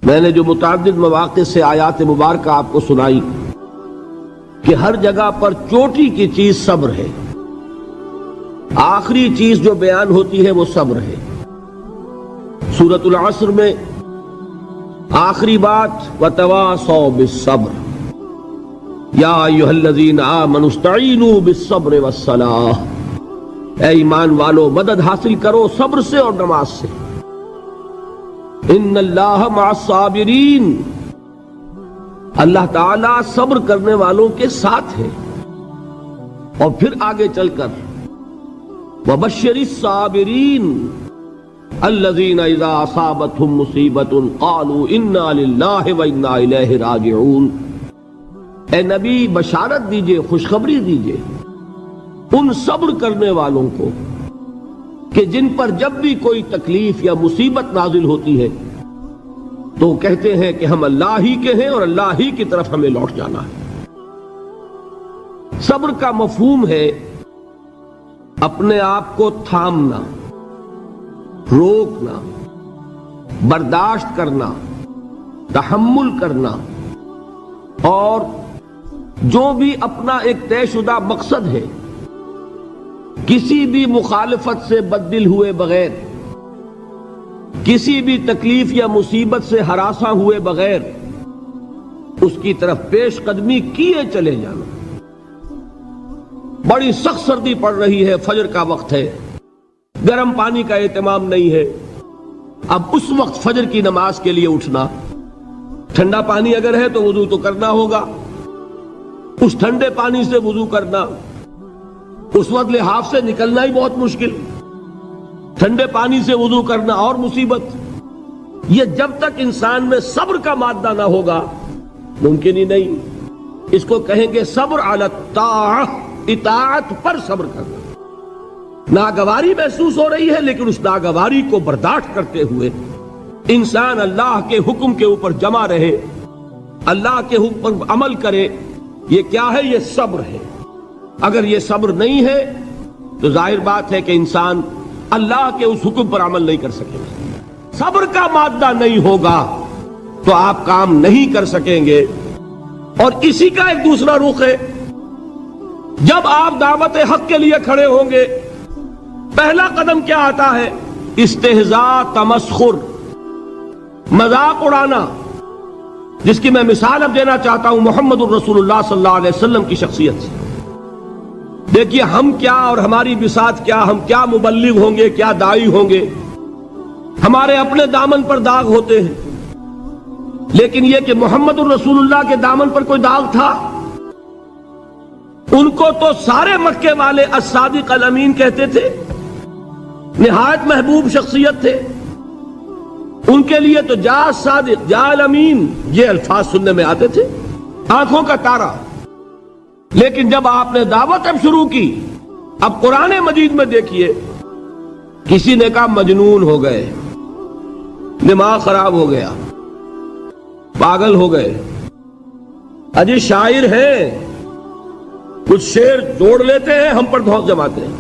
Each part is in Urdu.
میں نے جو متعدد مواقع سے آیات مبارکہ آپ کو سنائی کہ ہر جگہ پر چوٹی کی چیز صبر ہے، آخری چیز جو بیان ہوتی ہے وہ صبر ہے۔ سورۃ العصر میں آخری بات وَتَوَاصَوْا بِالصَّبْرِ یا ایھا الذین آمنوا استعینوا بالصبر والصلاۃ، اے ایمان والو مدد حاصل کرو صبر سے اور نماز سے۔ ان اللہ مع الصابرین، اللہ تعالیٰ صبر کرنے والوں کے ساتھ ہے۔ اور پھر آگے چل کر وبشر الصابرین الذین اذا اصابتهم مصیبۃ قالوا انا للہ وانا الیہ راجعون، اے نبی بشارت دیجئے، خوشخبری دیجئے ان صبر کرنے والوں کو کہ جن پر جب بھی کوئی تکلیف یا مصیبت نازل ہوتی ہے تو کہتے ہیں کہ ہم اللہ ہی کے ہیں اور اللہ ہی کی طرف ہمیں لوٹ جانا ہے۔ صبر کا مفہوم ہے اپنے آپ کو تھامنا، روکنا، برداشت کرنا، تحمل کرنا، اور جو بھی اپنا ایک طے شدہ مقصد ہے کسی بھی مخالفت سے بددل ہوئے بغیر، کسی بھی تکلیف یا مصیبت سے ہراساں ہوئے بغیر اس کی طرف پیش قدمی کیے چلے جانا۔ بڑی سخت سردی پڑ رہی ہے، فجر کا وقت ہے، گرم پانی کا اہتمام نہیں ہے، اب اس وقت فجر کی نماز کے لیے اٹھنا، ٹھنڈا پانی اگر ہے تو وضو تو کرنا ہوگا، اس ٹھنڈے پانی سے وضو کرنا، اس وقت لحاف سے نکلنا ہی بہت مشکل، ٹھنڈے پانی سے وضو کرنا اور مصیبت۔ یہ جب تک انسان میں صبر کا مادہ نہ ہوگا ممکن ہی نہیں۔ اس کو کہیں گے صبر علی الطاعہ، اطاعت پر صبر کرنا۔ ناگواری محسوس ہو رہی ہے لیکن اس ناگواری کو برداشت کرتے ہوئے انسان اللہ کے حکم کے اوپر جمع رہے، اللہ کے حکم پر عمل کرے۔ یہ کیا ہے؟ یہ صبر ہے۔ اگر یہ صبر نہیں ہے تو ظاہر بات ہے کہ انسان اللہ کے اس حکم پر عمل نہیں کر سکے گا۔ صبر کا مادہ نہیں ہوگا تو آپ کام نہیں کر سکیں گے۔ اور اسی کا ایک دوسرا رخ ہے، جب آپ دعوت حق کے لیے کھڑے ہوں گے پہلا قدم کیا آتا ہے؟ استہزاء، تمسخر، مذاق اڑانا، جس کی میں مثال اب دینا چاہتا ہوں محمد الرسول اللہ صلی اللہ علیہ وسلم کی شخصیت سے۔ دیکھیے ہم کیا اور ہماری بساط کیا، ہم کیا مبلغ ہوں گے، کیا داعی ہوں گے، ہمارے اپنے دامن پر داغ ہوتے ہیں، لیکن یہ کہ محمد الرسول اللہ کے دامن پر کوئی داغ تھا؟ ان کو تو سارے مکے والے الصادق الامین کہتے تھے، نہایت محبوب شخصیت تھے، ان کے لیے تو جا صادق جا الامین یہ الفاظ سننے میں آتے تھے، آنکھوں کا تارا۔ لیکن جب آپ نے دعوت اب شروع کی، اب قرآن مجید میں دیکھیے کسی نے کہا مجنون ہو گئے، دماغ خراب ہو گیا، پاگل ہو گئے، اجی شاعر ہیں، کچھ شعر جوڑ لیتے ہیں ہم پر دھوس جماتے ہیں۔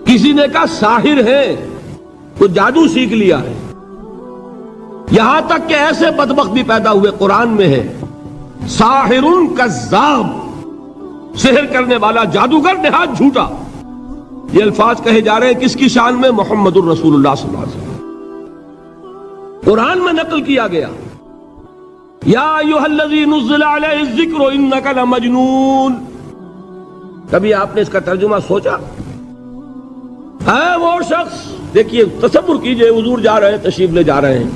کسی نے کہا ساحر ہیں، کچھ جادو سیکھ لیا ہے، یہاں تک کہ ایسے بدبخت بھی پیدا ہوئے قرآن میں ہے ساحر کذاب، سحر کرنے والا جادوگر نہایت جھوٹا۔ یہ الفاظ کہے جا رہے ہیں کس کی شان میں؟ محمد الرسول اللہ صلی اللہ علیہ وسلم۔ قرآن میں نقل کیا گیا یا ایھا الذی نزل علیہ الذکر انک لمجنون۔ کبھی آپ نے اس کا ترجمہ سوچا؟ ہے وہ شخص، دیکھیے تصور کیجئے حضور جا رہے ہیں، تشریف لے جا رہے ہیں،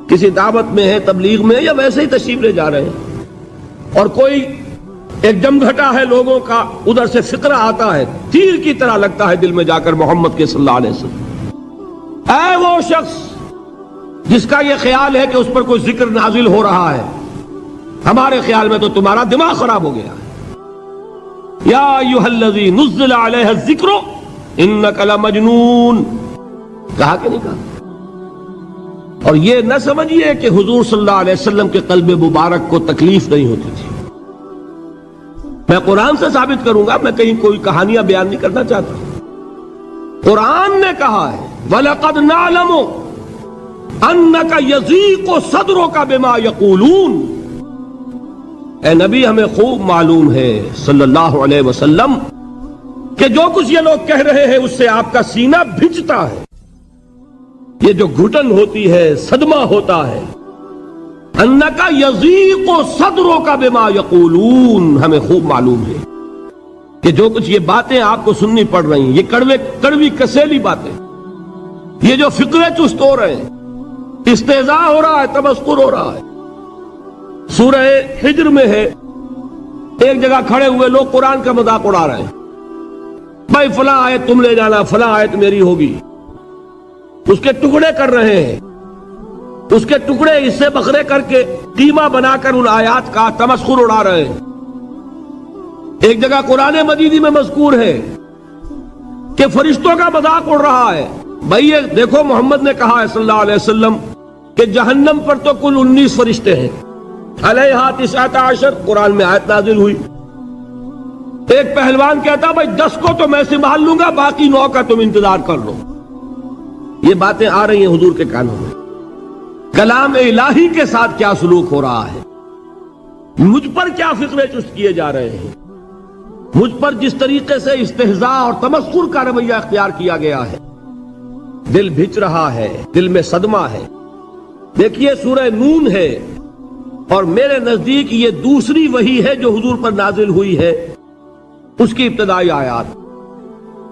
کسی دعوت میں ہے، تبلیغ میں، یا ویسے ہی تشریف لے جا رہے ہیں، اور کوئی ایک جمگھٹا ہے لوگوں کا، ادھر سے فقرہ آتا ہے، تیر کی طرح لگتا ہے دل میں جا کر محمد کے صلی اللہ علیہ وسلم۔ اے وہ شخص جس کا یہ خیال ہے کہ اس پر کوئی ذکر نازل ہو رہا ہے، ہمارے خیال میں تو تمہارا دماغ خراب ہو گیا ہے۔ یا ایھا الذی نزل علیہ الذکر انک لمجنون، کہا کہ نہیں کہا؟ اور یہ نہ سمجھیے کہ حضور صلی اللہ علیہ وسلم کے قلب مبارک کو تکلیف نہیں ہوتی تھی۔ میں قرآن سے ثابت کروں گا، میں کہیں کوئی کہانیاں بیان نہیں کرنا چاہتا۔ قرآن نے کہا ہے وَلَقَدْ نَعْلَمُ انک یضیق صدرک بما یقولون، اے نبی ہمیں خوب معلوم ہے صلی اللہ علیہ وسلم کہ جو کچھ یہ لوگ کہہ رہے ہیں اس سے آپ کا سینہ بھجتا ہے، یہ جو گھٹن ہوتی ہے، صدمہ ہوتا ہے۔ انک یضیق صدرک بما یقولون، ہمیں خوب معلوم ہے کہ جو کچھ یہ باتیں آپ کو سننی پڑ رہی ہیں، یہ کڑوی کسیلی باتیں، یہ جو فقرے چست ہو رہے ہیں، استہزاء ہو رہا ہے، تمسخر ہو رہا ہے۔ سورہ ہجر میں ہے، ایک جگہ کھڑے ہوئے لوگ قرآن کا مذاق اڑا رہے ہیں، بھائی فلاں آیت تم لے جانا، فلاں آیت میری ہوگی، اس کے ٹکڑے کر رہے ہیں، اس کے ٹکڑے حصے بکھرے کر کے قیمہ بنا کر ان آیات کا تمسخر اڑا رہے ہیں۔ ایک جگہ قرآن مجید میں مذکور ہے کہ فرشتوں کا مذاق اڑ رہا ہے، بھائی یہ دیکھو محمد نے کہا ہے صلی اللہ علیہ وسلم کہ جہنم پر تو کل 19 فرشتے ہیں، علیہا 19 قرآن میں آیت نازل ہوئی۔ ایک پہلوان کہتا بھائی 10 کو تو میں سنبھال لوں گا، باقی 9 کا تم انتظار کر لو۔ یہ باتیں آ رہی ہیں حضور کے کانوں میں، کلام الہی کے ساتھ کیا سلوک ہو رہا ہے، مجھ پر کیا فقرے چست کیے جا رہے ہیں، مجھ پر جس طریقے سے استہزاء اور تمسخر کا رویہ اختیار کیا گیا ہے، دل بھج رہا ہے، دل میں صدمہ ہے۔ دیکھیے سورہ نون ہے، اور میرے نزدیک یہ دوسری وحی ہے جو حضور پر نازل ہوئی ہے، اس کی ابتدائی آیات،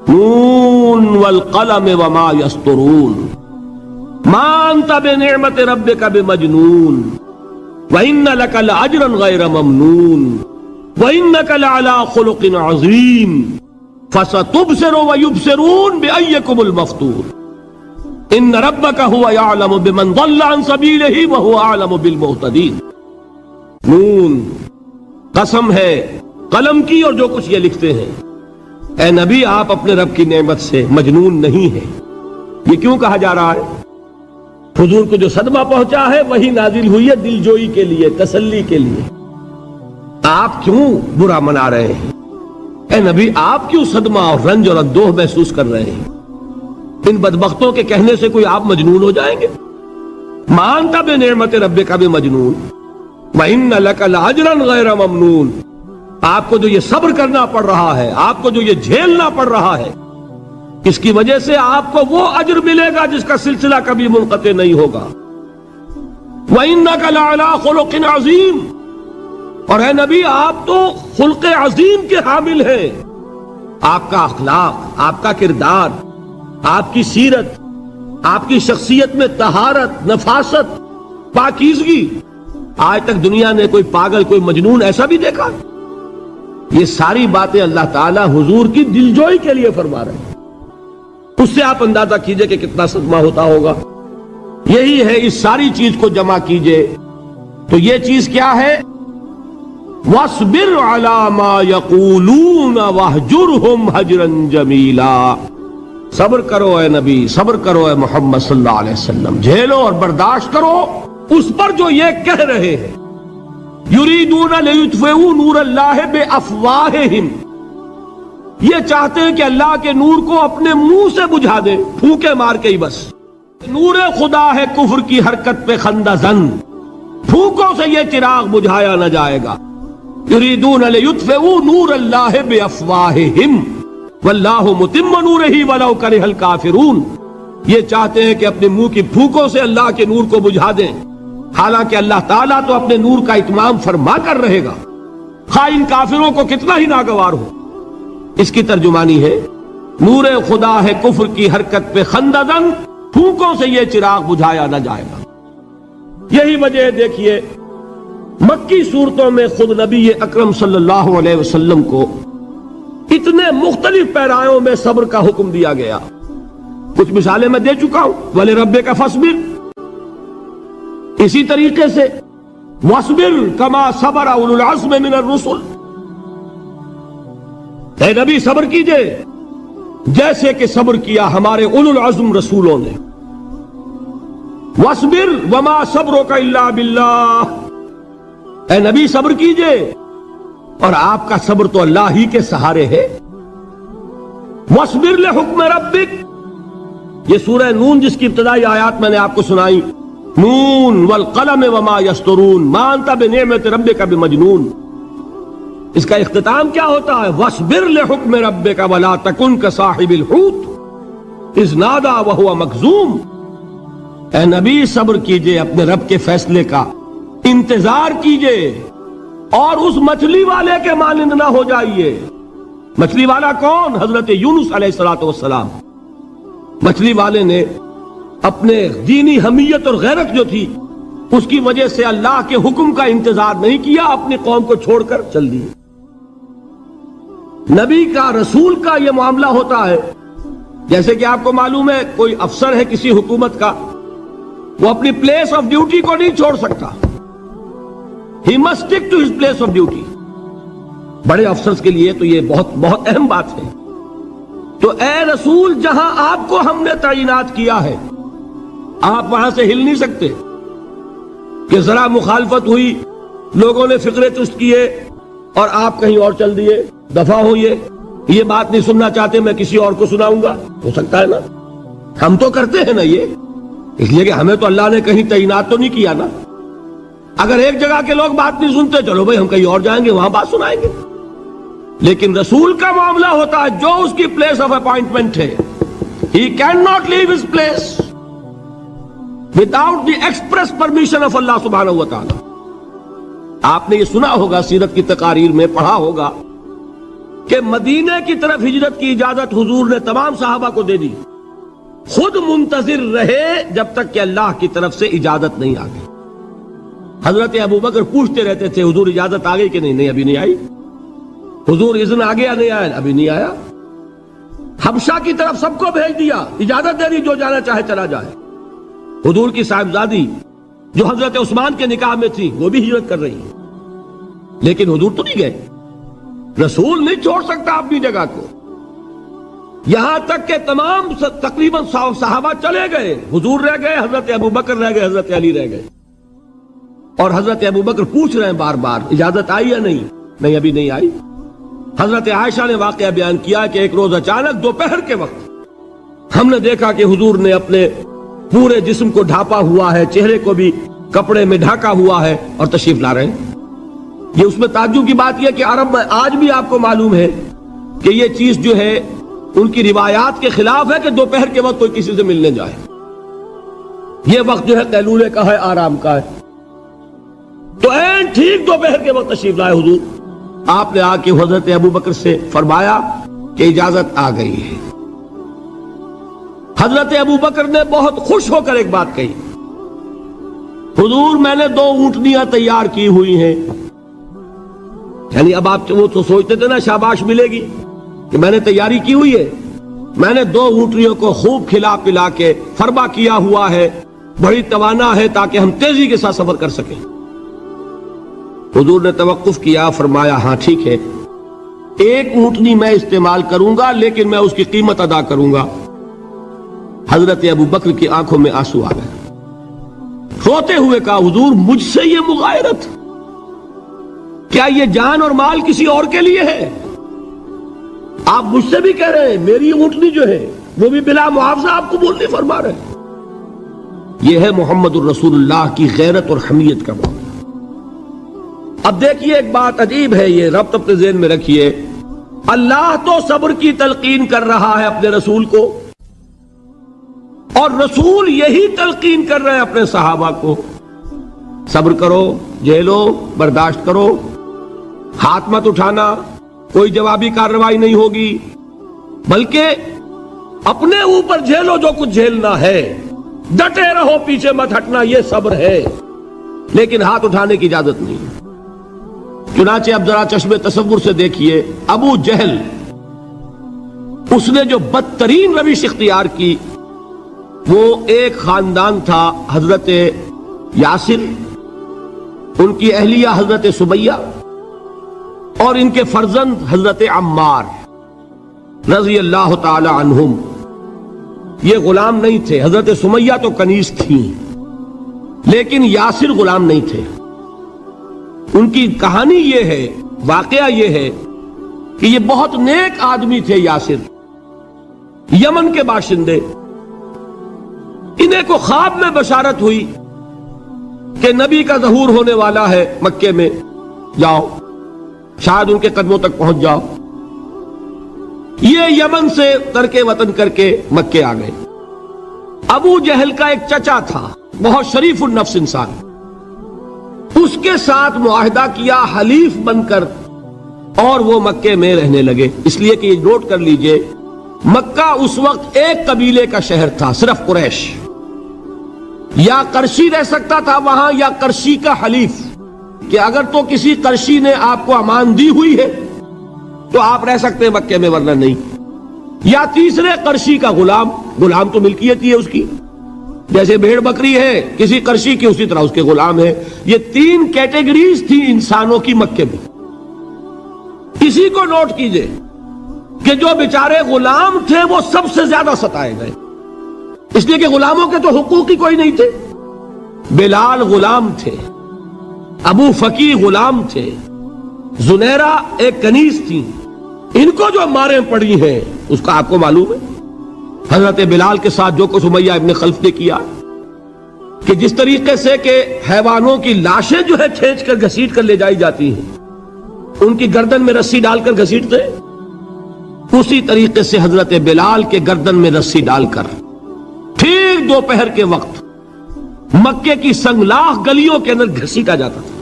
نون والقلم وما یسطرون ما انت بنعمت ربک بمجنون وان لک لاجرا غیر ممنون وانک لعلی خلق عظیم فستبصر ویبصرون بأیکم المفتون ان ربک هو یعلم بمن ضل عن سبیلہ وهو اعلم بالمہتدین۔ نون، قسم ہے قلم کی اور جو کچھ یہ لکھتے ہیں۔ اے نبی آپ اپنے رب کی نعمت سے مجنون نہیں ہیں۔ یہ کیوں کہا جا رہا ہے؟ حضور کو جو صدمہ پہنچا ہے وہی نازل ہوئی ہے دل جوئی کے لیے، تسلی کے لیے۔ آپ کیوں برا منا رہے ہیں؟ اے نبی آپ کیوں صدمہ اور رنج اور اندوہ محسوس کر رہے ہیں؟ ان بدبختوں کے کہنے سے کوئی آپ مجنون ہو جائیں گے؟ مانتا بے نعمت ربک بمجنون وَإِنَّ لَكَ لَأَجْرًا غَيْرَ مَمْنُونَ، آپ کو جو یہ صبر کرنا پڑ رہا ہے، آپ کو جو یہ جھیلنا پڑ رہا ہے، اس کی وجہ سے آپ کو وہ اجر ملے گا جس کا سلسلہ کبھی منقطع نہیں ہوگا۔ وَإِنَّكَ لَعَلَىٰ خُلُقٍ عَظِيمٍ، اور اے نبی آپ تو خلق عظیم کے حامل ہیں۔ آپ کا اخلاق، آپ کا کردار، آپ کی سیرت، آپ کی شخصیت میں طہارت، نفاست، پاکیزگی، آج تک دنیا نے کوئی پاگل، کوئی مجنون ایسا بھی دیکھا؟ یہ ساری باتیں اللہ تعالیٰ حضور کی دلجوئی کے لیے فرما رہے ہیں۔ اس سے آپ اندازہ کیجئے کہ کتنا صدمہ ہوتا ہوگا۔ یہی ہے، اس ساری چیز کو جمع کیجئے تو یہ چیز کیا ہے؟ وَاصْبِرْ عَلَىٰ مَا يَقُولُونَ وَاهْجُرْهُمْ هَجْرًا جَمِيلًا، صبر کرو اے نبی، صبر کرو اے محمد صلی اللہ علیہ وسلم، جھیلو اور برداشت کرو اس پر جو یہ کہہ رہے ہیں۔ یریدون لیطفئوا نور اللہ بافواہہم، یہ چاہتے ہیں کہ اللہ کے نور کو اپنے منہ سے بجھا دیں، پھونکے مار کے ہی بس۔ نور خدا ہے کفر کی حرکت پہ خندہ زن، پھونکوں سے یہ چراغ بجھایا نہ جائے گا۔ یریدون لیطفئوا نور اللہ بافواہہم واللہ متم نورہ ولو کرہ الکافرون، یہ چاہتے ہیں کہ اپنے منہ کی پھونکوں سے اللہ کے نور کو بجھا دیں، حالانکہ اللہ تعالیٰ تو اپنے نور کا اتمام فرما کر رہے گا، خواہ ان کافروں کو کتنا ہی ناگوار ہو۔ اس کی ترجمانی ہے نور خدا ہے کفر کی حرکت پہ خندہ زن، پھونکوں سے یہ چراغ بجھایا نہ جائے گا۔ یہی وجہ ہے، دیکھیے مکی صورتوں میں خود نبی اکرم صلی اللہ علیہ وسلم کو اتنے مختلف پیرایوں میں صبر کا حکم دیا گیا۔ کچھ مثالیں میں دے چکا ہوں، وَلِرَبِّكَ فَاصْبِرْ، اسی طریقے سے وَاصْبِرْ كَمَا صَبَرَ أُولُو الْعَزْمِ مِنَ الرُّسُلِ، اے نبی صبر کیجئے جیسے کہ صبر کیا ہمارے اولو العزم رسولوں نے۔ وَاصْبِرْ وَمَا صَبْرُكَ إِلَّا بِاللَّهِ، اے نبی صبر کیجئے اور آپ کا صبر تو اللہ ہی کے سہارے ہے۔ وَاصْبِرْ لِحُکْمِ رَبِّكَ، یہ سورہ نون جس کی ابتدائی آیات میں نے آپ کو سنائی، نون والقلم وما یسطرون ما انت بنعمت ربک بمجنون، اس کا اختتام کیا ہوتا ہے؟ وَاصْبِرْ لِحُکْمِ رَبِّكَ وَلَا تَكُنْ كَصَاحِبِ الْحُوتِ اِذْ نَادَىٰ وَهُوَ مَكْظُومٌ، اے نبی صبر کیجئے اپنے رب کے فیصلے کا، انتظار کیجئے اور اس مچھلی والے کے مانند نہ ہو جائیے۔ مچھلی والا کون؟ حضرت یونس علیہ السلام۔ مچھلی والے نے اپنے دینی حمیت اور غیرت جو تھی اس کی وجہ سے اللہ کے حکم کا انتظار نہیں کیا، اپنی قوم کو چھوڑ کر چل دیے۔ نبی کا، رسول کا یہ معاملہ ہوتا ہے، جیسے کہ آپ کو معلوم ہے کوئی افسر ہے کسی حکومت کا، وہ اپنی پلیس آف ڈیوٹی کو نہیں چھوڑ سکتا، he must stick to his place of duty. بڑے افسرز کے لیے تو یہ بہت بہت اہم بات ہے۔ تو اے رسول، جہاں آپ کو ہم نے تعینات کیا ہے آپ وہاں سے ہل نہیں سکتے کہ ذرا مخالفت ہوئی، لوگوں نے فقرے چست کیے اور آپ کہیں اور چل دیے، دفع ہوئے، یہ بات نہیں سننا چاہتے میں کسی اور کو سناؤں گا، ہو سکتا ہے نا؟ ہم تو کرتے ہیں نا یہ، اس لیے کہ ہمیں تو اللہ نے کہیں تعینات تو نہیں کیا نا۔ اگر ایک جگہ کے لوگ بات نہیں سنتے، چلو بھائی ہم کہیں اور جائیں گے، وہاں بات سنائیں گے۔ لیکن رسول کا معاملہ ہوتا ہے جو اس کی پلیس آف اپوائنٹمنٹ ہے، he can not leave his place without the express permission of Allah سبحانہ و تعالی۔ آپ نے یہ سنا ہوگا، سیرت کی تقاریر میں پڑھا ہوگا کہ مدینے کی طرف ہجرت کی اجازت حضور نے تمام صحابہ کو دے دی، خود منتظر رہے جب تک کہ اللہ کی طرف سے اجازت نہیں آ گئی۔ حضرت ابوبکر پوچھتے رہتے تھے حضور اجازت آ گئی کہ نہیں؟ نہیں ابھی نہیں آئی۔ حضور اذن آ گیا؟ نہیں آیا، ابھی نہیں آیا۔ حبشہ کی طرف سب کو بھیج دیا، اجازت دے دی جو جانا چاہے چلا جائے۔ حضور کی صاحبزادی جو حضرت عثمان کے نکاح میں تھی وہ بھی ہجرت کر رہی ہیں، لیکن حضور تو نہیں گئے۔ رسول نہیں چھوڑ سکتا اپنی جگہ کو، یہاں تک کہ تمام تقریباً صحابہ چلے گئے، حضور رہ گئے، حضرت ابوبکر رہ گئے، حضرت علی رہ گئے، اور حضرت ابوبکر پوچھ رہے ہیں بار بار اجازت آئی یا نہیں؟ نہیں ابھی نہیں آئی۔ حضرت عائشہ نے واقعہ بیان کیا کہ ایک روز اچانک دوپہر کے وقت ہم نے دیکھا کہ حضور نے اپنے پورے جسم کو ڈھانپا ہوا ہے، چہرے کو بھی کپڑے میں ڈھانکا ہوا ہے اور تشریف لا رہے ہیں۔ یہ اس میں تعجب کی بات یہ کہ عرب میں آج بھی آپ کو معلوم ہے کہ یہ چیز جو ہے ان کی روایات کے خلاف ہے کہ دوپہر کے وقت کوئی کسی سے ملنے جائے۔ یہ وقت جو ہے قیلولے کا ہے، آرام کا ہے۔ تو این ٹھیک دوپہر کے وقت تشریف لائے حضور، آپ نے آ کے حضرت ابوبکر سے فرمایا کہ اجازت آ گئی ہے۔ حضرت ابوبکر نے بہت خوش ہو کر ایک بات کہی، حضور میں نے 2 اونٹنیاں تیار کی ہوئی ہیں۔ یعنی اب آپ وہ تو سوچتے تھے نا شاباش ملے گی کہ میں نے تیاری کی ہوئی ہے، میں نے 2 اونٹنیوں کو خوب کھلا پلا کے فربا کیا ہوا ہے، بڑی توانا ہے تاکہ ہم تیزی کے ساتھ سفر کر سکیں۔ حضور نے توقف کیا، فرمایا ہاں ٹھیک ہے، 1 اونٹنی میں استعمال کروں گا لیکن میں اس کی قیمت ادا کروں گا۔ حضرت ابوبکر کی آنکھوں میں آنسو آ گئے، روتے ہوئے کہا حضور مجھ سے یہ مغایرت، کیا یہ جان اور مال کسی اور کے لیے ہے؟ آپ مجھ سے بھی کہہ رہے ہیں میری اونٹنی جو ہے وہ بھی بلا معاوضہ آپ قبول نہیں فرما رہے۔ یہ ہے محمد الرسول اللہ کی غیرت اور حمیت کا معاملہ۔ اب دیکھیے ایک بات عجیب ہے، یہ ربط اپنے ذہن میں رکھیے، اللہ تو صبر کی تلقین کر رہا ہے اپنے رسول کو، اور رسول یہی تلقین کر رہے ہیں اپنے صحابہ کو، صبر کرو، جھیلو، برداشت کرو، ہاتھ مت اٹھانا، کوئی جوابی کارروائی نہیں ہوگی، بلکہ اپنے اوپر جھیلو جو کچھ جھیلنا ہے، ڈٹے رہو، پیچھے مت ہٹنا، یہ صبر ہے، لیکن ہاتھ اٹھانے کی اجازت نہیں۔ چنانچہ اب ذرا چشم تصور سے دیکھیے، ابو جہل اس نے جو بدترین روش اختیار کی، وہ ایک خاندان تھا حضرت یاسر، ان کی اہلیہ حضرت سمیہ اور ان کے فرزند حضرت عمار رضی اللہ تعالی عنہم۔ یہ غلام نہیں تھے، حضرت سمیہ تو کنیز تھیں لیکن یاسر غلام نہیں تھے۔ ان کی کہانی یہ ہے، واقعہ یہ ہے کہ یہ بہت نیک آدمی تھے یاسر، یمن کے باشندے، انہیں کو خواب میں بشارت ہوئی کہ نبی کا ظہور ہونے والا ہے مکے میں، جاؤ شاید ان کے قدموں تک پہنچ جاؤ۔ یہ یمن سے ترک وطن کر کے مکے آ گئے۔ ابو جہل کا ایک چچا تھا، بہت شریف النفس انسان، اس کے ساتھ معاہدہ کیا حلیف بن کر، اور وہ مکے میں رہنے لگے۔ اس لیے کہ یہ نوٹ کر لیجئے، مکہ اس وقت ایک قبیلے کا شہر تھا، صرف قریش۔ یا قرشی رہ سکتا تھا وہاں، یا قرشی کا حلیف، کہ اگر تو کسی قرشی نے آپ کو امان دی ہوئی ہے تو آپ رہ سکتے ہیں مکے میں، ورنہ نہیں۔ یا تیسرے قرشی کا غلام، غلام تو ملکیت ہی ہے اس کی، جیسے بھیڑ بکری ہے کسی قرشی کی، اسی طرح اس کے غلام ہے۔ یہ تین کیٹیگریز تھی انسانوں کی مکے میں۔ اسی کو نوٹ کیجئے کہ جو بیچارے غلام تھے وہ سب سے زیادہ ستائے گئے، اس لیے کہ غلاموں کے تو حقوق ہی کوئی نہیں تھے۔ بلال غلام تھے، ابو فقی غلام تھے، زنیرہ ایک کنیز تھی، ان کو جو ماریں پڑی ہیں اس کا آپ کو معلوم ہے۔ حضرت بلال کے ساتھ جو کچھ امیہ ابن خلف نے کیا، کہ جس طریقے سے کہ حیوانوں کی لاشیں جو ہے کھینچ کر گھسیٹ کر لے جائی جاتی ہیں، ان کی گردن میں رسی ڈال کر گھسیٹتے، اسی طریقے سے حضرت بلال کے گردن میں رسی ڈال کر ٹھیک دوپہر کے وقت مکے کی سنگلاخ گلیوں کے اندر گھسیٹا جاتا تھا۔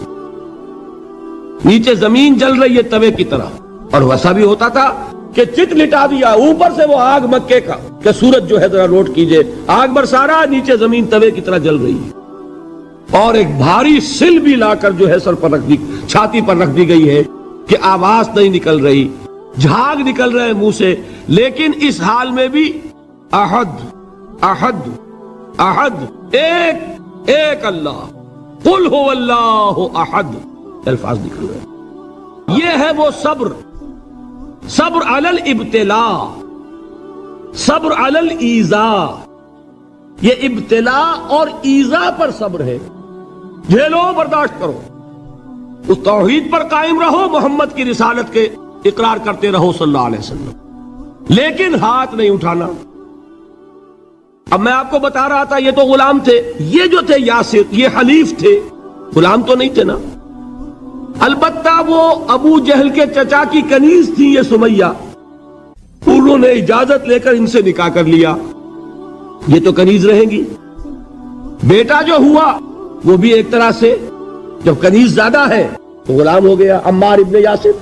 نیچے زمین جل رہی ہے توے کی طرح، اور ویسا بھی ہوتا تھا کہ چت لٹا دیا، اوپر سے وہ آگ مکے کا، کہ سورج جو ہے ذرا نوٹ کیجئے، آگ برسا رہا، نیچے زمین توے کی طرح جل رہی ہے، اور ایک بھاری سل بھی لا کر جو ہے سر پر رکھ دی، چھاتی پر رکھ دی گئی ہے کہ آواز نہیں نکل رہی، جھاگ نکل رہے منہ سے، لیکن اس حال میں بھی احد احد احد، ایک ایک اللہ، قل هو اللہ احد، الفاظ نکل رہے۔ یہ ہے وہ صبر، صبر علی الابتلاء، صبر علی الایذاء۔ یہ ابتلاء اور ایذاء پر صبر ہے، جھیلو برداشت کرو، اس توحید پر قائم رہو، محمد کی رسالت کے اقرار کرتے رہو صلی اللہ علیہ وسلم، لیکن ہاتھ نہیں اٹھانا۔ اب میں آپ کو بتا رہا تھا یہ تو غلام تھے، یہ جو تھے یاسر، یہ حلیف تھے، غلام تو نہیں تھے نا۔ البتہ وہ ابو جہل کے چچا کی کنیز تھی یہ سمیہ، انہوں نے اجازت لے کر ان سے نکاح کر لیا، یہ تو کنیز رہیں گی۔ بیٹا جو ہوا وہ بھی ایک طرح سے، جب کنیز زیادہ ہے تو غلام ہو گیا، عمار ابن یاسر۔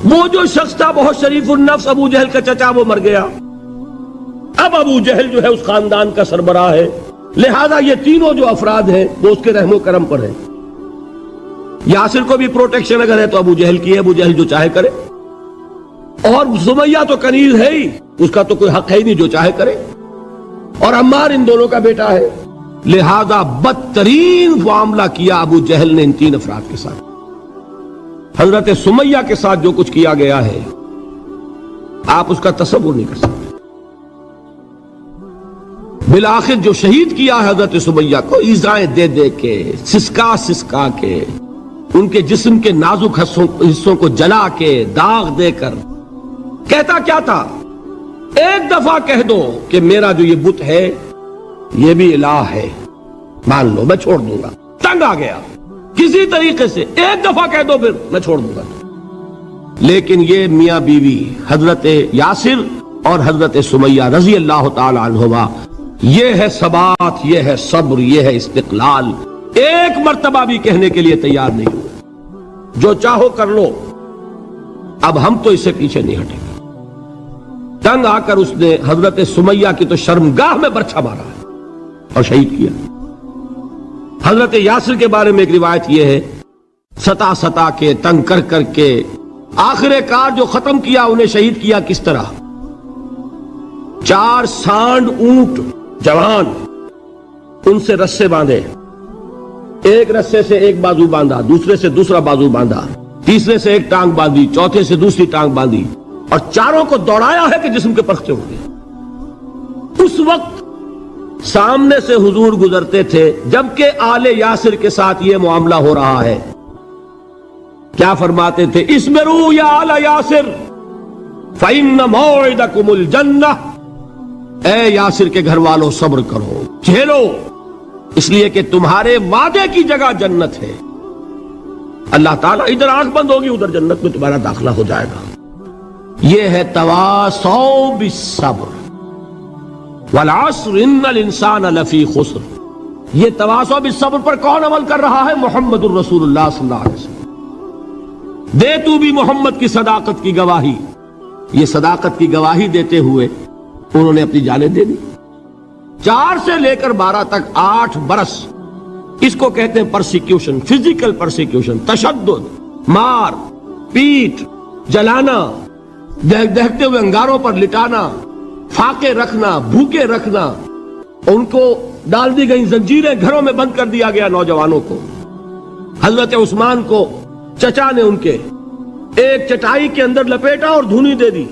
وہ جو شخص تھا بہت شریف النفس ابو جہل کا چچا، وہ مر گیا، اب ابو جہل جو ہے اس خاندان کا سربراہ ہے، لہذا یہ تینوں جو افراد ہیں وہ اس کے رحم و کرم پر ہیں۔ یاسر کو بھی پروٹیکشن اگر ہے تو ابو جہل کی ہے، ابو جہل جو چاہے کرے، اور سمیہ تو کنیز ہے ہی، اس کا تو کوئی حق ہے ہی نہیں، جو چاہے کرے، اور عمار ان دونوں کا بیٹا ہے، لہذا بدترین معاملہ کیا ابو جہل نے ان تین افراد کے ساتھ۔ حضرت سمیہ کے ساتھ جو کچھ کیا گیا ہے آپ اس کا تصور نہیں کر سکتے۔ بالآخر جو شہید کیا حضرت سمیہ کو ایذائیں دے دے کے، سسکا سسکا کے، ان کے جسم کے نازک حصوں کو جلا کے، داغ دے کر، کہتا کیا تھا، ایک دفعہ کہہ دو کہ میرا جو یہ بت ہے یہ بھی الہ ہے، مان لو میں چھوڑ دوں گا۔ تنگ آ گیا، کسی طریقے سے ایک دفعہ کہہ دو پھر میں چھوڑ دوں گا۔ لیکن یہ میاں بیوی حضرت یاسر اور حضرت سمیہ رضی اللہ تعالی عنہما، یہ ہے ثبات، یہ ہے صبر، یہ ہے استقلال، ایک مرتبہ بھی کہنے کے لیے تیار نہیں ہوئے، جو چاہو کر لو، اب ہم تو اس سے پیچھے نہیں ہٹیں گے۔ تنگ آ کر اس نے حضرت سمیہ کی تو شرمگاہ میں برچھا مارا اور شہید کیا۔ حضرت یاسر کے بارے میں ایک روایت یہ ہے، ستا ستا کے، تنگ کر کر کے، آخر کار جو ختم کیا، انہیں شہید کیا کس طرح، 4 سانڈ اونٹ جوان، ان سے رسے باندھے، ایک رسے سے ایک بازو باندھا، دوسرے سے دوسرا بازو باندھا، تیسرے سے ایک ٹانگ باندھی، چوتھے سے دوسری ٹانگ باندھی، اور چاروں کو دوڑایا ہے کہ جسم کے پرخچے ہو گئے۔ اس وقت سامنے سے حضور گزرتے تھے جبکہ آل یاسر کے ساتھ یہ معاملہ ہو رہا ہے، کیا فرماتے تھے، اسبروا یا آل یاسر فإن موعدکم الجنہ، اے یاسر کے گھر والوں صبر کرو، جھیلو، اس لیے کہ تمہارے وعدے کی جگہ جنت ہے۔ اللہ تعالیٰ ادھر آنکھ بند ہوگی، ادھر جنت میں تمہارا داخلہ ہو جائے گا۔ یہ ہے تواصوا بالصبر والعصر ان الانسان لفی خسر۔ یہ تواصوا بالصبر پر کون عمل کر رہا ہے؟ محمد الرسول اللہ صلی اللہ علیہ وسلم۔ دے تو بھی محمد کی صداقت کی گواہی۔ یہ صداقت کی گواہی دیتے ہوئے انہوں نے اپنی جانیں دے دی۔ 4 سے لے کر 12 تک 8 برس، اس کو کہتے ہیں پرسیکیوشن، فزیکل پرسیکیوشن، تشدد، مار پیٹ، جلانا، دہکتے ہوئے انگاروں پر لٹانا، فاقے رکھنا، بھوکے رکھنا، ان کو ڈال دی گئی زنجیریں، گھروں میں بند کر دیا گیا نوجوانوں کو۔ حضرت عثمان کو چچا نے ان کے ایک چٹائی کے اندر لپیٹا اور دھونی دے دی،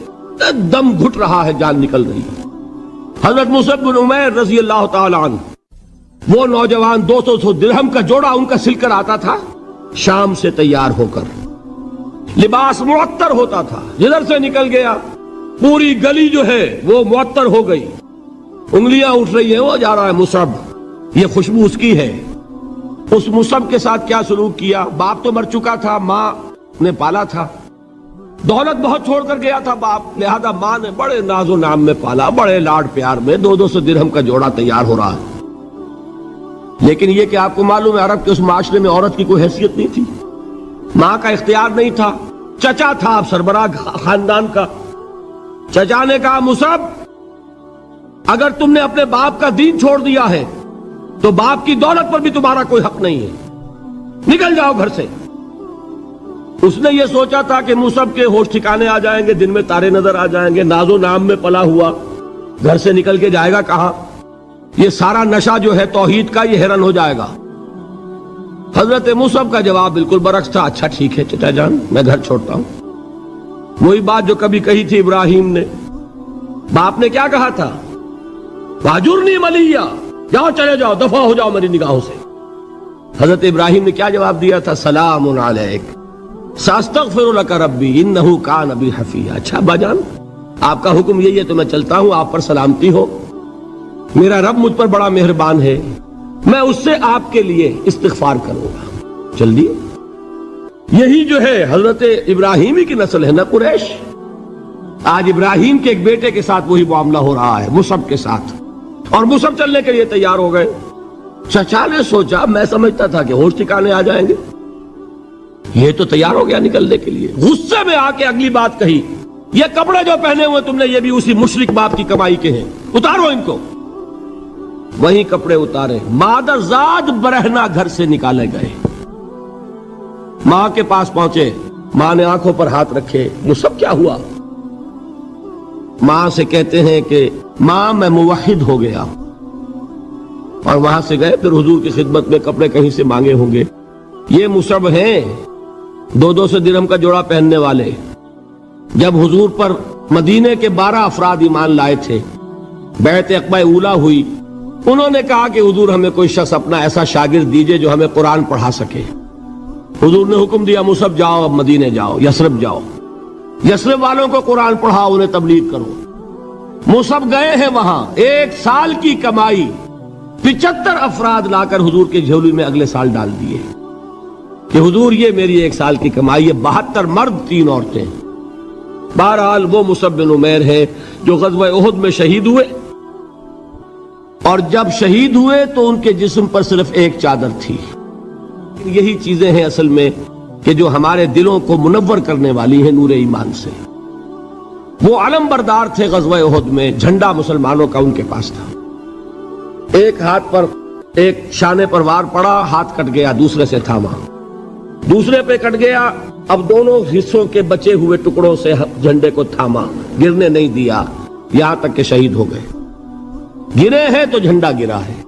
دم گھٹ رہا ہے، جان نکل رہی ہے۔ حضرت مصعب بن عمیر رضی اللہ تعالی عنہ، وہ نوجوان 200 درہم کا جوڑا ان کا سل کر آتا تھا شام سے تیار ہو کر، لباس معطر ہوتا تھا، جدھر سے نکل گیا پوری گلی جو ہے وہ معطر ہو گئی، انگلیاں اٹھ رہی ہیں، وہ جا رہا ہے مصعب، یہ خوشبو اس کی ہے۔ اس مصعب کے ساتھ کیا سلوک کیا؟ باپ تو مر چکا تھا، ماں نے پالا تھا، دولت بہت چھوڑ کر گیا تھا باپ، لہذا ماں نے بڑے ناز و نام میں پالا، بڑے لاڈ پیار میں، 200 درہم کا جوڑا تیار ہو رہا ہے۔ لیکن یہ کہ آپ کو معلوم ہے عرب کے اس معاشرے میں عورت کی کوئی حیثیت نہیں تھی، ماں کا اختیار نہیں تھا، چچا تھا آپ سربراہ خاندان کا۔ چچا نے کہا مصعب، اگر تم نے اپنے باپ کا دین چھوڑ دیا ہے تو باپ کی دولت پر بھی تمہارا کوئی حق نہیں ہے، نکل جاؤ گھر سے۔ اس نے یہ سوچا تھا کہ مصعب کے ہوش ٹھکانے آ جائیں گے، دن میں تارے نظر آ جائیں گے، ناز و نام میں پلا ہوا، گھر سے نکل کے جائے گا کہاں؟ یہ سارا نشہ جو ہے توحید کا، یہ حیران ہو جائے گا۔ حضرت مصعب کا جواب بالکل برعکس تھا، اچھا ٹھیک ہے چچا جان، میں گھر چھوڑتا ہوں۔ وہی بات جو کبھی کہی تھی ابراہیم نے، باپ نے کیا کہا تھا؟ واجرنی ملیہ، جاؤ چلے جاؤ، دفع ہو جاؤ میری نگاہوں سے۔ حضرت ابراہیم نے کیا جواب دیا تھا؟ سلام علیک ساستغفر لک ربی انہ کان بی حفیہ۔ اچھا ابا جان، آپ کا حکم یہی ہے تو میں چلتا ہوں، آپ پر سلامتی ہو، میرا رب مجھ پر بڑا مہربان ہے، میں اس سے آپ کے لیے استغفار کروں گا۔ چل دیے۔ یہی جو ہے حضرت ابراہیمی کی نسل ہے نا قریش۔ آج ابراہیم کے ایک بیٹے کے ساتھ وہی معاملہ ہو رہا ہے، مصعب کے ساتھ، اور مصعب چلنے کے لیے تیار ہو گئے۔ چچا نے سوچا، میں سمجھتا تھا کہ ہوش ٹھکانے آ جائیں گے، یہ تو تیار ہو گیا نکلنے کے لیے۔ غصے میں آ کے اگلی بات کہی، یہ کپڑے جو پہنے ہوئے تم نے یہ بھی اسی مشرک باپ کی کمائی کے ہیں، اتارو ان کو۔ وہی کپڑے اتارے، مادر زاد برہنہ گھر سے نکالے گئے۔ ماں کے پاس پہنچے، ماں نے آنکھوں پر ہاتھ رکھے، وہ سب کیا ہوا؟ ماں سے کہتے ہیں کہ ماں میں موحد ہو گیا، اور وہاں سے گئے پھر حضور کی خدمت میں، کپڑے کہیں سے مانگے ہوں گے۔ یہ مصعب ہیں 200 درہم کا جوڑا پہننے والے۔ جب حضور پر مدینے کے 12 افراد ایمان لائے تھے، بیعت عقبہ اولا ہوئی، انہوں نے کہا کہ حضور ہمیں کوئی شخص اپنا ایسا شاگرد دیجئے جو ہمیں قرآن پڑھا سکے۔ حضور نے حکم دیا مصعب جاؤ، اب مدینے جاؤ، یثرب جاؤ، یثرب والوں کو قرآن پڑھاؤ، انہیں تبلیغ کرو۔ مصعب گئے ہیں وہاں، 1 سال کی کمائی 75 افراد لا کر حضور کے جھولی میں اگلے سال ڈال دیے کہ حضور یہ میری 1 سال کی کمائی ہے، 72 مرد 3 عورتیں۔ بہرحال وہ مصعب بن عمیر ہے جو غزوہ احد میں شہید ہوئے، اور جب شہید ہوئے تو ان کے جسم پر صرف ایک چادر تھی۔ یہی چیزیں ہیں اصل میں کہ جو ہمارے دلوں کو منور کرنے والی ہیں نور ایمان سے۔ وہ علم بردار تھے غزوہ احد میں، جھنڈا مسلمانوں کا ان کے پاس تھا۔ ایک ہاتھ پر ایک شانے پر وار پڑا، ہاتھ کٹ گیا، دوسرے سے تھاما، دوسرے پہ کٹ گیا، اب دونوں حصوں کے بچے ہوئے ٹکڑوں سے جھنڈے کو تھاما، گرنے نہیں دیا، یہاں تک کہ شہید ہو گئے۔ گرے ہیں تو جھنڈا گرا ہے۔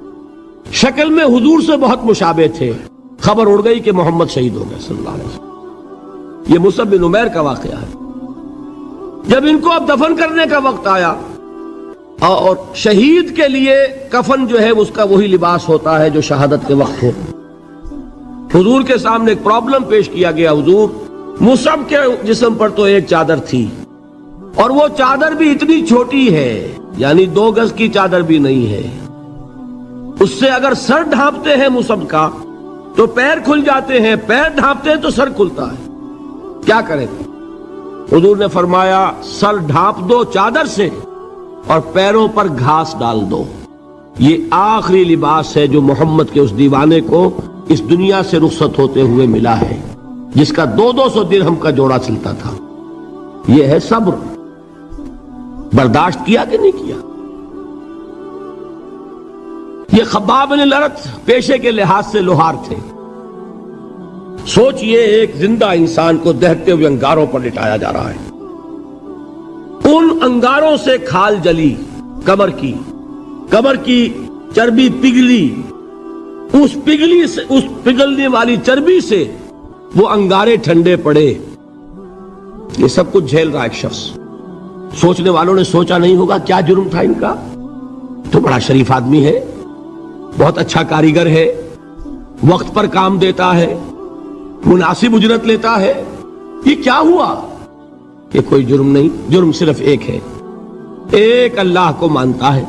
شکل میں حضور سے بہت مشابہ تھے، خبر اڑ گئی کہ محمد شہید ہو گئے صلی اللہ علیہ وسلم۔ یہ مصعب بن عمیر کا واقعہ ہے۔ جب ان کو اب دفن کرنے کا وقت آیا، اور شہید کے لیے کفن جو ہے اس کا وہی لباس ہوتا ہے جو شہادت کے وقت ہو، حضور کے سامنے ایک پرابلم پیش کیا گیا۔ حضور، مصعب کے جسم پر تو ایک چادر تھی، اور وہ چادر بھی اتنی چھوٹی ہے یعنی 2 گز کی چادر بھی نہیں ہے. اس سے اگر سر ڈھانپتے ہیں مصحف کا تو پیر کھل جاتے ہیں، پیر ڈھانپتے ہیں تو سر کھلتا ہے. کیا کریں؟ حضور نے فرمایا سر ڈھانپ دو چادر سے اور پیروں پر گھاس ڈال دو. یہ آخری لباس ہے جو محمد کے اس دیوانے کو اس دنیا سے رخصت ہوتے ہوئے ملا ہے، جس کا 200 درہم کا جوڑا چلتا تھا. یہ ہے صبر. برداشت کیا کہ نہیں کیا؟ یہ خباب بن الارت پیشے کے لحاظ سے لوہار تھے. سوچئے ایک زندہ انسان کو دہتے ہوئے انگاروں پر لٹایا جا رہا ہے. ان انگاروں سے کھال جلی کمر کی چربی پگھلی، اس پگھلنے والی چربی سے وہ انگارے ٹھنڈے پڑے. یہ سب کچھ جھیل رہا ایک شخص. سوچنے والوں نے سوچا نہیں ہوگا کیا جرم تھا ان کا؟ تو بڑا شریف آدمی ہے، بہت اچھا کاریگر ہے، وقت پر کام دیتا ہے، مناسب اجرت لیتا ہے. یہ کیا ہوا؟ کہ کوئی جرم نہیں، جرم صرف ایک ہے، ایک اللہ کو مانتا ہے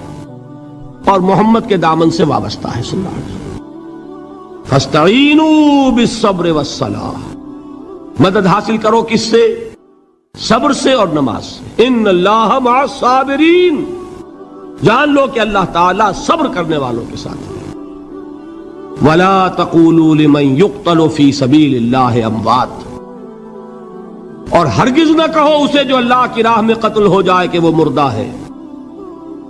اور محمد کے دامن سے وابستہ ہے صلی اللہ علیہ وسلم. فاستعینوا بالصبر والصلاۃ، مدد حاصل کرو کس سے؟ صبر سے اور نماز سے. ان اللہ مع الصابرین، جان لو کہ اللہ تعالیٰ صبر کرنے والوں کے ساتھ ہے. ولا تقولوا لمن يقتل في سبيل الله اموات، اور ہرگز نہ کہو اسے جو اللہ کی راہ میں قتل ہو جائے کہ وہ مردہ ہے.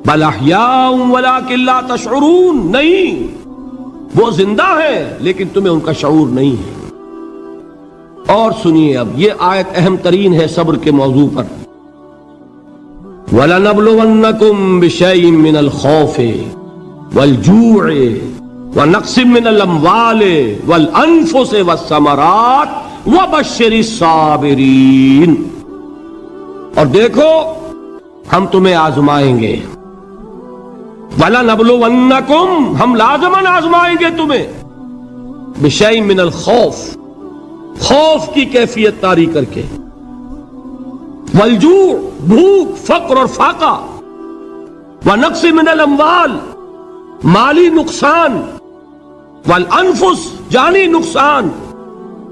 بل احیاء ولکن لا تشعرون، نہیں، وہ زندہ ہے لیکن تمہیں ان کا شعور نہیں ہے. اور سنیے اب یہ آیت اہم ترین ہے صبر کے موضوع پر. وَلَنَبْلُوَنَّكُمْ بِشَيْءٍ مِّنَ الْخَوْفِ وَالْجُوعِ وَنَقْصٍ مِّنَ الْأَمْوَالِ وَالْأَنفُسِ وَالثَّمَرَاتِ وَبَشِّرِ الصَّابِرِينَ. اور دیکھو ہم تمہیں آزمائیں گے. وَلَنَبْلُوَنَّكُمْ، ہم لازماً آزمائیں گے تمہیں. بِشَيْءٍ مِّنَ الْخَوْفِ، خوف کی کیفیت طاری کر کے، والجوع، بھوک، فقر اور فاقہ، ونقص من الاموال، مالی نقصان، والانفس، جانی نقصان،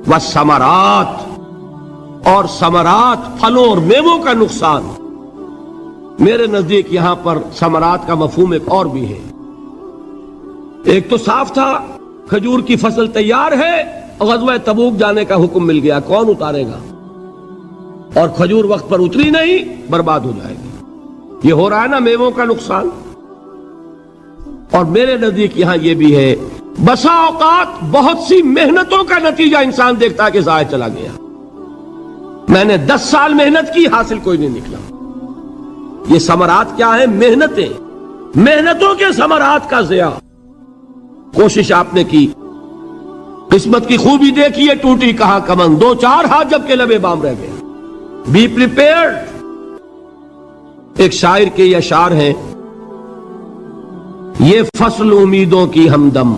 والثمرات، اور ثمرات، پھلوں اور میووں کا نقصان. میرے نزدیک یہاں پر ثمرات کا مفہوم ایک اور بھی ہے. ایک تو صاف تھا کھجور کی فصل تیار ہے، غزوہ تبوک جانے کا حکم مل گیا، کون اتارے گا؟ اور کھجور وقت پر اتری نہیں، برباد ہو جائے گی. یہ ہو رہا ہے نا میووں کا نقصان. اور میرے نزدیک یہاں یہ بھی ہے، بسا اوقات بہت سی محنتوں کا نتیجہ انسان دیکھتا ہے کہ ضائع چلا گیا. میں نے 10 سال محنت کی، حاصل کوئی نہیں نکلا. یہ ثمرات کیا ہیں؟ محنتیں، محنتوں کے ثمرات کا ضیاع. کوشش آپ نے کی، قسمت کی خوبی دیکھیے، ٹوٹی کہاں کمن، 2-4 ہاتھ جب کے لبے بام رہ گئے. Be prepared. ایک شاعر کے یہ اشعار ہیں، یہ فصل امیدوں کی ہمدم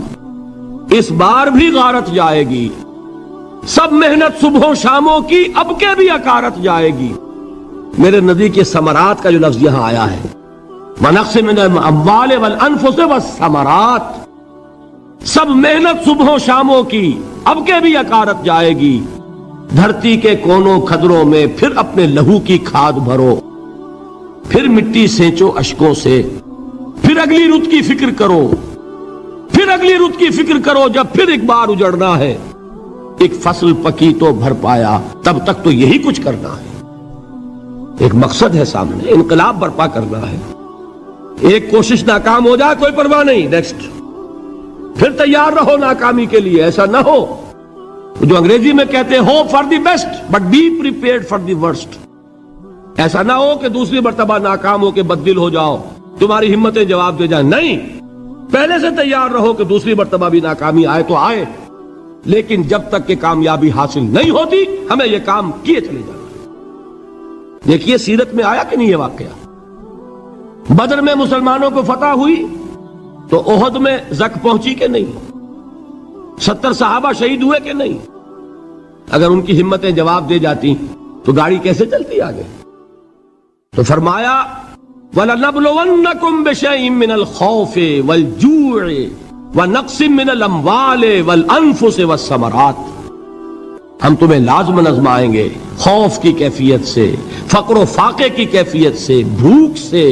اس بار بھی غارت جائے گی، سب محنت صبحوں شاموں کی اب کے بھی اکارت جائے گی. میرے نزدیک یہ ثمرات کا جو لفظ یہاں آیا ہے، وَنَقْصٍ مِّنَ الْأَمْوَالِ وَالْأَنفُسِ وَالثَّمَرَاتِ، سب محنت صبحوں شاموں کی اب کے بھی اکارت جائے گی. دھرتی کے کونوں کھدروں میں پھر اپنے لہو کی کھاد بھرو، پھر مٹی سینچو اشکوں سے، پھر اگلی رت کی فکر کرو، پھر اگلی رت کی فکر کرو، جب پھر ایک بار اجڑنا ہے. ایک فصل پکی تو بھر پایا، تب تک تو یہی کچھ کرنا ہے. ایک مقصد ہے سامنے، انقلاب برپا کرنا ہے. ایک کوشش ناکام ہو جائے کوئی پرواہ نہیں، نیکسٹ، پھر تیار رہو ناکامی کے لیے. ایسا نہ ہو جو انگریزی میں کہتے ہیں hope for the best but be prepared for the worst. ایسا نہ ہو کہ دوسری مرتبہ ناکام ہو کے بددل ہو جاؤ، تمہاری ہمتیں جواب دے جائیں. نہیں، پہلے سے تیار رہو کہ دوسری مرتبہ بھی ناکامی آئے تو آئے، لیکن جب تک کہ کامیابی حاصل نہیں ہوتی ہمیں یہ کام کیے چلے جانا. دیکھیے سیرت میں آیا کہ نہیں یہ واقعہ. بدر میں مسلمانوں کو فتح ہوئی تو احد میں زک پہنچی کہ نہیں؟ 70 صحابہ شہید ہوئے کہ نہیں؟ اگر ان کی ہمتیں جواب دے جاتی تو گاڑی کیسے چلتی آگے؟ تو فرمایا وَلَنَبْلُوَنَّكُمْ بِشَيْءٍ مِّنَ الْخَوْفِ وَالْجُوعِ وَنَقْصٍ مِّنَ الْأَمْوَالِ وَالْأَنفُسِ وَالثَّمَرَاتِ، ہم تمہیں لازم آزمائیں گے خوف کی کیفیت سے، فقر و فاقے کی کیفیت سے، بھوک سے،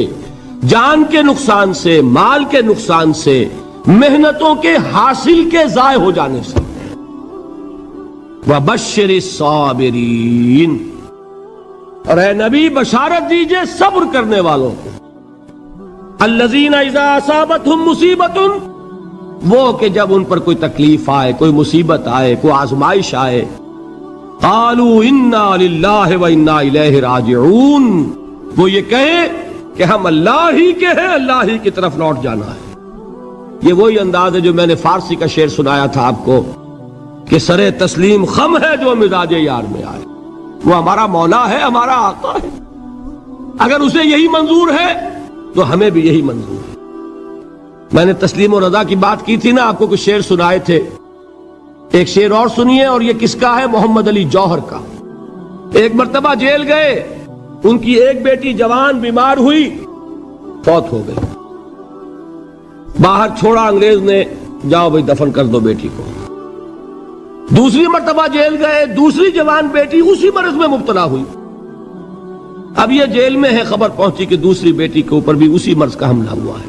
جان کے نقصان سے، مال کے نقصان سے، محنتوں کے حاصل کے ضائع ہو جانے سے۔ وَبَشِّرِ الصَّابِرِينَ، اور اے نبی بشارت دیجئے صبر کرنے والوں کو۔ الَّذِينَ إِذَا أَصَابَتْهُمْ مُصِيبَةٌ، وہ کہ جب ان پر کوئی تکلیف آئے، کوئی مصیبت آئے، کوئی آزمائش آئے، قالوا انا للہ وانا الیہ راجعون، وہ یہ کہیں کہ ہم اللہ ہی کے ہیں، اللہ ہی کی طرف لوٹ جانا ہے۔ یہ وہی انداز ہے جو میں نے فارسی کا شعر سنایا تھا آپ کو کہ سرے تسلیم خم ہے جو مزاج یار میں آئے۔ وہ ہمارا مولا ہے، ہمارا آقا ہے، اگر اسے یہی منظور ہے تو ہمیں بھی یہی منظور ہے۔ میں نے تسلیم و رضا کی بات کی تھی نا، آپ کو کچھ شعر سنائے تھے، ایک شعر اور سنیے، اور یہ کس کا ہے؟ محمد علی جوہر کا۔ ایک مرتبہ جیل گئے، ان کی ایک بیٹی جوان بیمار ہوئی، فوت ہو گئی، باہر چھوڑا انگریز نے، جاؤ بھائی دفن کر دو بیٹی کو۔ دوسری مرتبہ جیل گئے، دوسری جوان بیٹی اسی مرض میں مبتلا ہوئی، اب یہ جیل میں ہے، خبر پہنچی کہ دوسری بیٹی کے اوپر بھی اسی مرض کا حملہ ہوا ہے۔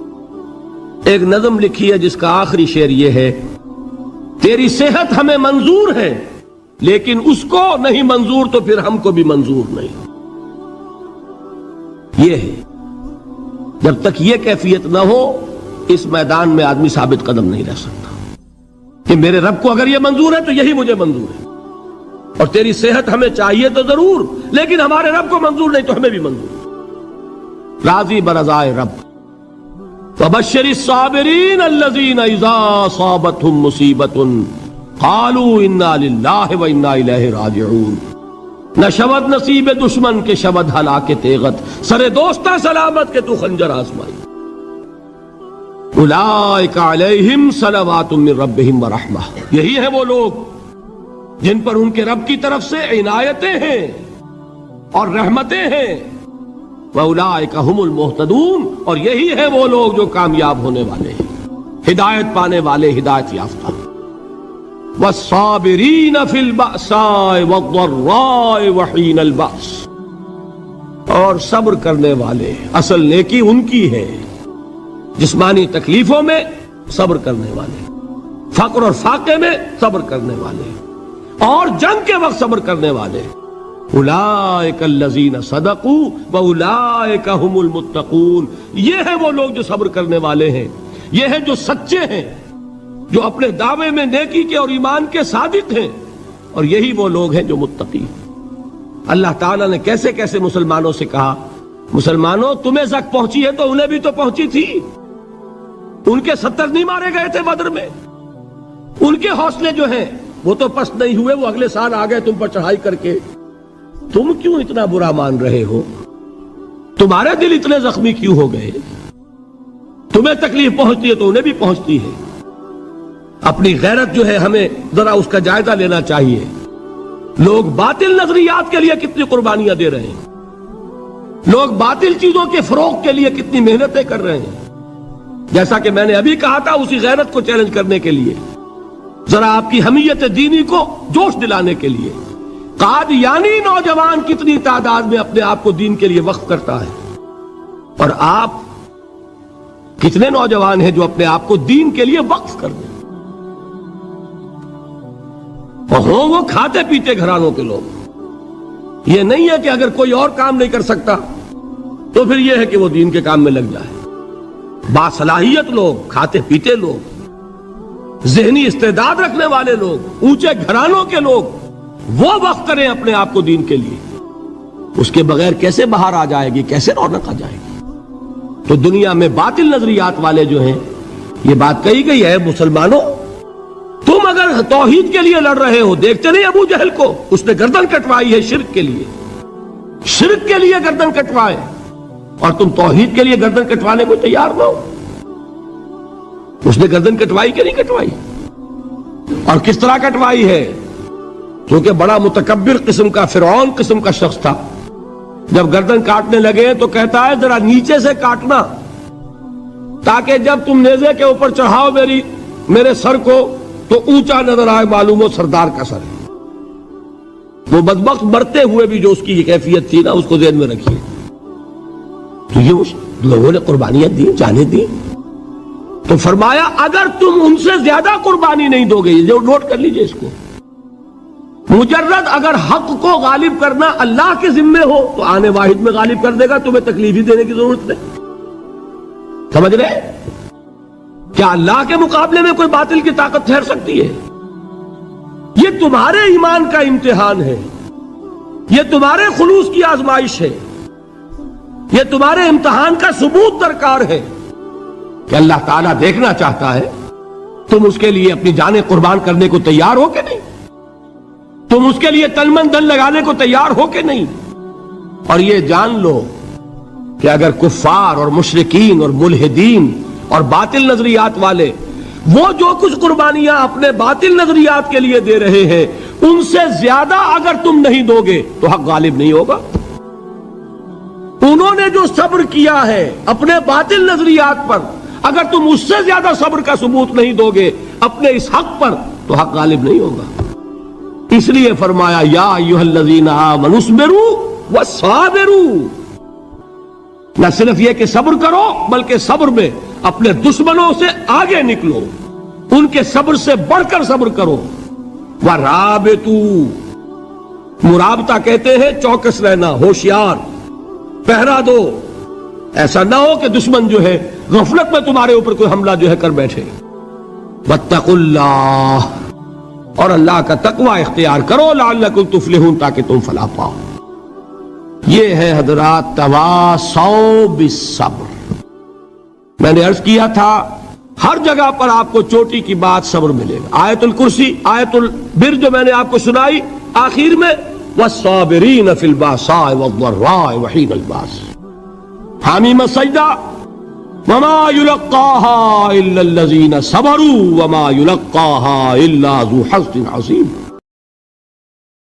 ایک نظم لکھی ہے جس کا آخری شعر یہ ہے، تیری صحت ہمیں منظور ہے لیکن اس کو نہیں منظور تو پھر ہم کو بھی منظور نہیں۔ یہ ہے، جب تک یہ کیفیت نہ ہو اس میدان میں آدمی ثابت قدم نہیں رہ سکتا کہ میرے رب کو اگر یہ منظور ہے تو یہی مجھے منظور ہے، اور تیری صحت ہمیں چاہیے تو ضرور لیکن ہمارے رب کو منظور نہیں تو ہمیں بھی منظور۔ راضی برضائے رب۔ وَبَشِّرِ الصَّابِرِينَ الَّذِينَ إِذَا أَصَابَتْهُمْ مُصِيبَةٌ قَالُوا إِنَّا لِلَّهِ وَإِنَّا إِلَيْهِ رَاجِعُونَ۔ نہ شود نصیب دشمن کے شود ہلاک تیغت، سر دوستہ سلامت کے تو خنجر آزمائی۔ اولئک علیہم صلوات من ربہم ورحمہ، یہی ہے وہ لوگ جن پر ان کے رب کی طرف سے عنایتیں ہیں اور رحمتیں ہیں۔ وَأُولَئِكَ هُمُ الْمُهْتَدُونَ، اور یہی ہے وہ لوگ جو کامیاب ہونے والے ہیں، ہدایت پانے والے، ہدایت یافتہ۔ وَالصَّابِرِينَ فِي الْبَأْسَاءِ وَالضَّرَّاءِ وَحِينَ الْبَأْسِ، اور صبر کرنے والے، اصل نیکی ان کی ہے، جسمانی تکلیفوں میں صبر کرنے والے، فقر اور فاقے میں صبر کرنے والے، اور جنگ کے وقت صبر کرنے والے۔ اولئک الذین صدقوا واولئک هم المتقون، یہ ہے وہ لوگ جو صبر کرنے والے ہیں، یہ ہے جو سچے ہیں، جو اپنے دعوے میں نیکی کے اور ایمان کے صادق ہیں، اور یہی وہ لوگ ہیں جو متقی ہیں۔ اللہ تعالیٰ نے کیسے کیسے مسلمانوں سے کہا، مسلمانوں تمہیں زک پہنچی ہے تو انہیں بھی تو پہنچی تھی، ان کے 70 نہیں مارے گئے تھے بدر میں، ان کے حوصلے جو ہیں وہ تو پست نہیں ہوئے، وہ اگلے سال آ گئے تم پر چڑھائی کر کے، تم کیوں اتنا برا مان رہے ہو؟ تمہارے دل اتنے زخمی کیوں ہو گئے؟ تمہیں تکلیف پہنچتی ہے تو انہیں بھی پہنچتی ہے۔ اپنی غیرت جو ہے ہمیں ذرا اس کا جائزہ لینا چاہیے۔ لوگ باطل نظریات کے لیے کتنی قربانیاں دے رہے ہیں، لوگ باطل چیزوں کے فروغ کے لیے کتنی محنتیں کر رہے ہیں۔ جیسا کہ میں نے ابھی کہا تھا، اسی غیرت کو چیلنج کرنے کے لیے، ذرا آپ کی حمیت دینی کو جوش دلانے کے لیے، قادیانی نوجوان کتنی تعداد میں اپنے آپ کو دین کے لیے وقف کرتا ہے، اور آپ کتنے نوجوان ہیں جو اپنے آپ کو دین کے لیے وقف کر دیں، اور ہوں وہ کھاتے پیتے گھرانوں کے لوگ۔ یہ نہیں ہے کہ اگر کوئی اور کام نہیں کر سکتا تو پھر یہ ہے کہ وہ دین کے کام میں لگ جائے۔ باصلاحیت لوگ، کھاتے پیتے لوگ، ذہنی استعداد رکھنے والے لوگ، اونچے گھرانوں کے لوگ، وہ وقف کریں اپنے آپ کو دین کے لیے۔ اس کے بغیر کیسے باہر آ جائے گی، کیسے رونق آ جائے گی؟ تو دنیا میں باطل نظریات والے جو ہیں، یہ بات کہی گئی ہے، مسلمانوں تم اگر توحید کے لیے لڑ رہے ہو، دیکھتے نہیں ابو جہل کو، اس نے گردن کٹوائی ہے شرک کے لیے، شرک کے لیے گردن کٹوائے، اور تم توحید کے لیے گردن کٹوانے کو تیار نہ ہو۔ اس نے گردن کٹوائی کہ نہیں کٹوائی؟ اور کس طرح کٹوائی ہے؟ کیونکہ بڑا متکبر قسم کا، فرعون قسم کا شخص تھا، جب گردن کاٹنے لگے تو کہتا ہے ذرا نیچے سے کاٹنا، تاکہ جب تم نیزے کے اوپر چڑھاؤ میرے سر کو تو اونچا نظر آئے، معلوم ہو سردار کا سر ہے۔ وہ بدبخت مرتے ہوئے بھی جو اس کی یہ کیفیت تھی نا، اس کو ذہن میں رکھیے۔ تو یہ اس لوگوں نے قربانیاں دی، جانیں دی، تو فرمایا اگر تم ان سے زیادہ قربانی نہیں دو گے، یہ نوٹ کر لیجئے اس کو، مجرد اگر حق کو غالب کرنا اللہ کے ذمے ہو تو آنے واحد میں غالب کر دے گا، تمہیں تکلیف ہی دینے کی ضرورت نہیں۔ سمجھ رہے؟ کیا اللہ کے مقابلے میں کوئی باطل کی طاقت ٹھہر سکتی ہے؟ یہ تمہارے ایمان کا امتحان ہے، یہ تمہارے خلوص کی آزمائش ہے، یہ تمہارے امتحان کا ثبوت درکار ہے کہ اللہ تعالیٰ دیکھنا چاہتا ہے تم اس کے لیے اپنی جانیں قربان کرنے کو تیار ہو کہ نہیں، تم اس کے لیے تن من دھن لگانے کو تیار ہو کہ نہیں۔ اور یہ جان لو کہ اگر کفار اور مشرکین اور ملحدین اور باطل نظریات والے وہ جو کچھ قربانیاں اپنے باطل نظریات کے لیے دے رہے ہیں، ان سے زیادہ اگر تم نہیں دو گے تو حق غالب نہیں ہوگا۔ انہوں نے جو صبر کیا ہے اپنے باطل نظریات پر، اگر تم اس سے زیادہ صبر کا ثبوت نہیں دو گے اپنے اس حق پر تو حق غالب نہیں ہوگا۔ اس لیے فرمایا یا ایھا الذین آمنوا اصبروا وصابروا، نہ صرف یہ کہ صبر کرو بلکہ صبر میں اپنے دشمنوں سے آگے نکلو، ان کے صبر سے بڑھ کر صبر کرو۔ ورابطوا، مرابطہ کہتے ہیں چوکس رہنا، ہوشیار، پہرا دو، ایسا نہ ہو کہ دشمن جو ہے غفلت میں تمہارے اوپر کوئی حملہ جو ہے کر بیٹھے۔ واتقوا اللہ، اور اللہ کا تقوی اختیار کرو، لعلکم تفلحون، تاکہ تم فلاح پاؤ۔ یہ ہے حضرات تواصوا بالصبر۔ میں نے عرض کیا تھا ہر جگہ پر آپ کو چوٹی کی بات صبر ملے گا۔ آیت الکرسی، آیت البر جو میں نے آپ کو سنائی آخر میں، والصابرین فی الباساء والضراء وحین الباس، حامیم السجدہ، وما یلقاها الا الذین صبروا وما یلقاها الا ذو حظ عظیم۔